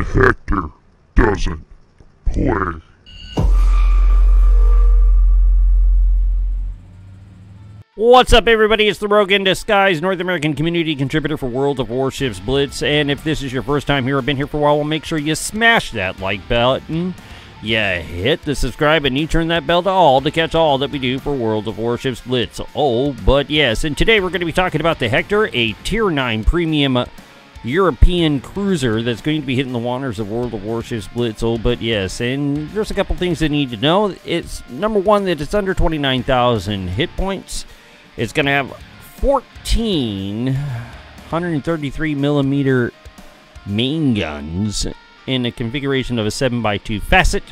and Hector doesn't play. What's up, everybody? It's the Rogue in Disguise, North American community contributor for World of Warships Blitz. And if this is your first time here or been here for a while, well, make sure you smash that like button. Yeah, hit the subscribe and you turn that bell to all to catch all that we do for World of Warships Blitz. Oh, but yes, and today we're going to be talking about the Hector, a Tier 9 Premium European cruiser that's going to be hitting the waters of World of Warships Blitz. Oh, but yes, and there's a couple things that you need to know. It's, number one, that it's under 29,000 hit points. It's going to have 14 133mm main guns in a configuration of a 7x2 facet,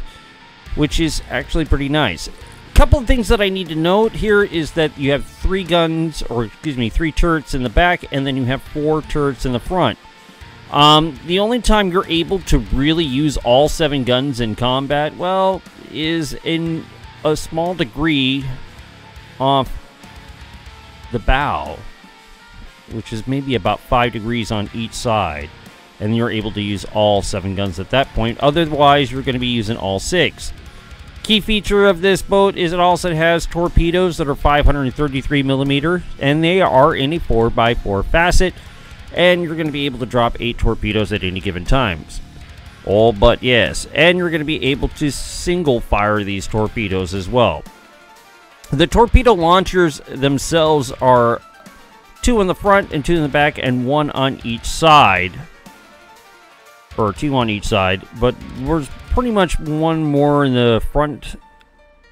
which is actually pretty nice. A couple of things that I need to note here is that you have three turrets in the back, and then you have 4 turrets in the front. The only time you're able to really use all 7 guns in combat, well, is in a small degree off the bow, which is maybe about 5 degrees on each side. And you're able to use all 7 guns at that point. Otherwise, you're going to be using all 6. Key feature of this boat is it also has torpedoes that are 533mm, and they are in a 4x4 facet, and you're going to be able to drop 8 torpedoes at any given times. Oh, but yes, and you're going to be able to single fire these torpedoes as well. The torpedo launchers themselves are 2 in the front and 2 in the back, and 1 on each side. Or 2 on each side, but there's pretty much 1 more in the front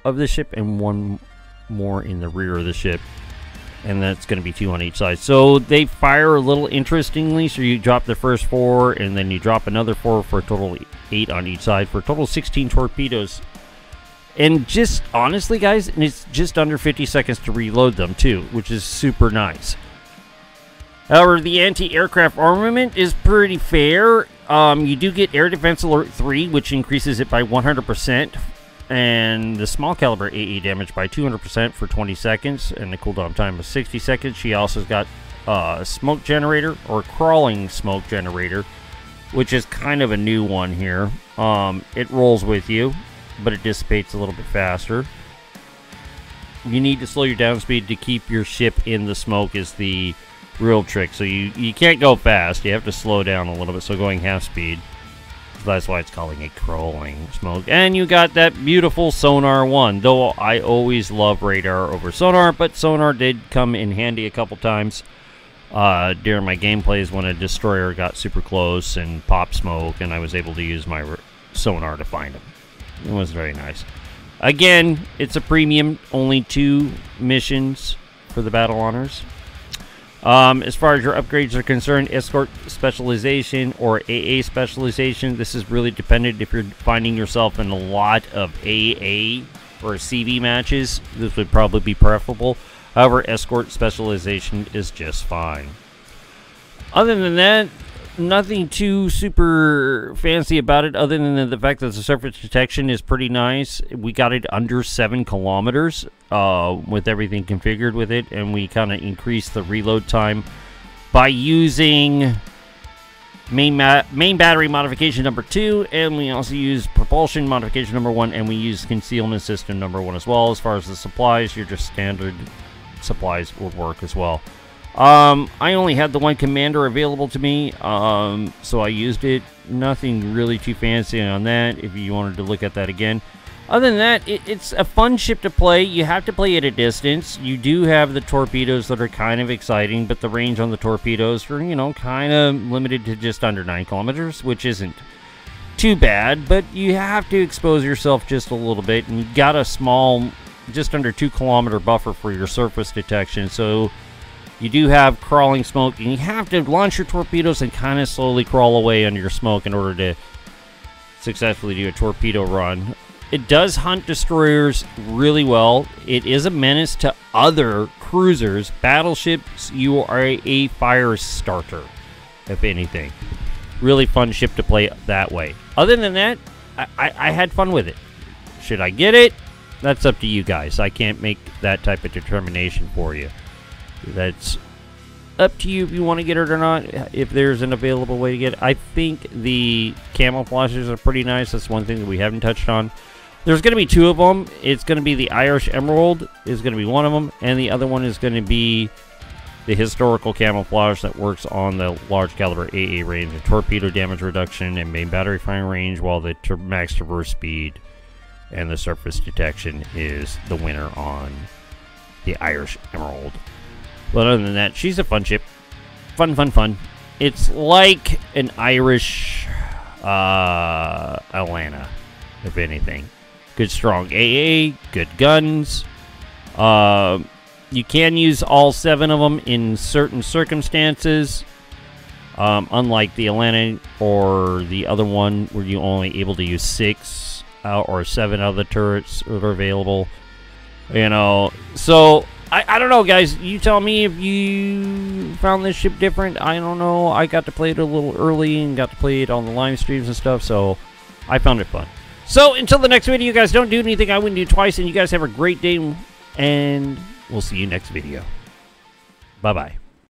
of the ship and 1 more in the rear of the ship, and that's going to be 2 on each side. So they fire a little interestingly, so you drop the first 4 and then you drop another 4 for a total 8 on each side for a total 16 torpedoes. And just honestly, guys, it's just under 50 seconds to reload them too, which is super nice. However, the anti-aircraft armament is pretty fair. You do get Air Defense Alert 3, which increases it by 100%, and the small caliber AA damage by 200% for 20 seconds, and the cooldown time is 60 seconds. She also got a smoke generator, or crawling smoke generator, which is kind of a new one here. It rolls with you, but it dissipates a little bit faster. You need to slow your down speed to keep your ship in the smoke is the real trick. So you can't go fast, you have to slow down a little bit, so going half speed. So that's why it's calling it crawling smoke. And you got that beautiful sonar 1, though I always love radar over sonar, but sonar did come in handy a couple times during my gameplays when a destroyer got super close and popped smoke, and I was able to use my sonar to find them. It was very nice. Again, it's a premium, only 2 missions for the battle honors. As far as your upgrades are concerned, escort specialization or AA specialization, this is really dependent. If you're finding yourself in a lot of AA or CV matches, this would probably be preferable. However, escort specialization is just fine. Other than that, nothing too super fancy about it, other than the fact that the surface detection is pretty nice. We got it under 7 kilometers with everything configured with it, and we kind of increased the reload time by using main battery modification number 2, and we also use propulsion modification number 1, and we use concealment system number 1 as well. As far as the supplies, your just standard supplies would work as well. I only had the 1 commander available to me, so I used it. Nothing really too fancy on that, if you wanted to look at that again. Other than that, it's a fun ship to play. You have to play at a distance. You do have the torpedoes that are kind of exciting, but the range on the torpedoes are, you know, kind of limited to just under 9 kilometers, which isn't too bad, but you have to expose yourself just a little bit, and you got a small, just under 2 kilometer buffer for your surface detection, so you do have crawling smoke, and you have to launch your torpedoes and kind of slowly crawl away under your smoke in order to successfully do a torpedo run. It does hunt destroyers really well. It is a menace to other cruisers. Battleships, you are a fire starter, if anything. Really fun ship to play that way. Other than that, I had fun with it. Should I get it? That's up to you guys. I can't make that type of determination for you. That's up to you if you want to get it or not, if there's an available way to get it. I think the camouflages are pretty nice. That's one thing that we haven't touched on. There's going to be two of them. It's going to be the Irish Emerald is going to be one of them, and the other one is going to be the historical camouflage that works on the large caliber AA range and torpedo damage reduction and main battery firing range, while the max traverse speed and the surface detection is the winner on the Irish Emerald. But other than that, she's a fun ship. Fun. It's like an Irish Atlanta, if anything. Good strong AA, good guns. You can use all 7 of them in certain circumstances. Unlike the Atlanta or the other one where you're only able to use 6 or 7 other turrets that are available. You know, so I don't know, guys. You tell me if you found this ship different. I don't know. I got to play it a little early and got to play it on the live streams and stuff, so I found it fun. So until the next video, you guys, don't do anything I wouldn't do twice, and you guys have a great day, and we'll see you next video. Bye-bye.